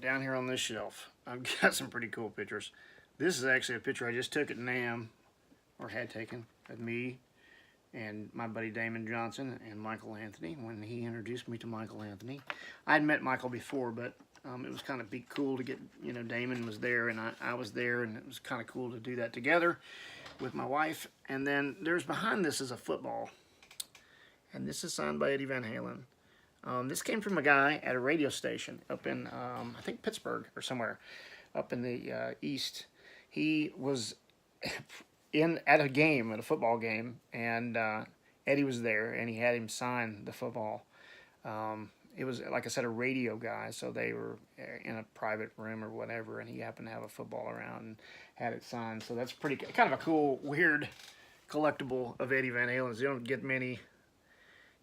down here on this shelf, I've got some pretty cool pictures. This is actually a picture I just took at NAMM, or had taken, of me and my buddy Damon Johnson and Michael Anthony when he introduced me to Michael Anthony. I'd met Michael before, but it was kind of cool to get, Damon was there and I was there, and it was kind of cool to do that together with my wife. And then there's behind this is a football, and this is signed by Eddie Van Halen. This came from a guy at a radio station up in, I think Pittsburgh or somewhere up in the east. He was at a football game, and Eddie was there, and he had him sign the football. It was, like I said, a radio guy, so they were in a private room or whatever, and he happened to have a football around and had it signed. So that's kind of a cool, weird collectible of Eddie Van Halen's. You don't get many.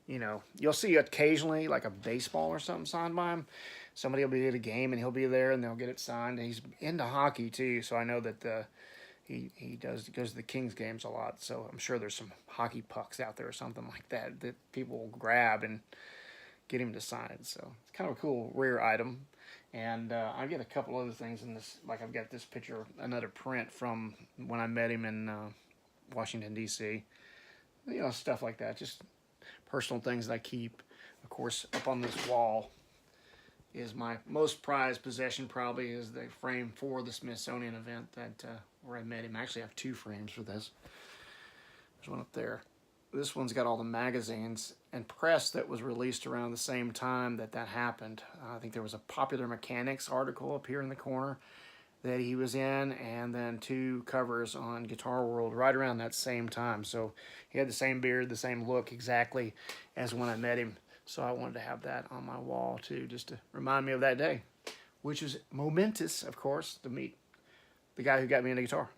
You'll see occasionally like a baseball or something signed by him. Somebody will be at a game and he'll be there and they'll get it signed. And he's into hockey too, so I know that he goes to the Kings games a lot. So I'm sure there's some hockey pucks out there or something like that people will grab and get him to sign it. So it's kind of a cool rare item. And I get a couple other things in this. Like I've got this picture, another print from when I met him in Washington D.C. Stuff like that. Just personal things that I keep. Of course, up on this wall is my most prized possession, probably, is the frame for the Smithsonian event where I met him. I actually have two frames for this. There's one up there. This one's got all the magazines and press that was released around the same time that happened. I think there was a Popular Mechanics article up here in the corner that he was in, and then two covers on Guitar World right around that same time. So he had the same beard, the same look exactly as when I met him. So I wanted to have that on my wall too, just to remind me of that day, which is momentous, of course, to meet the guy who got me into guitar.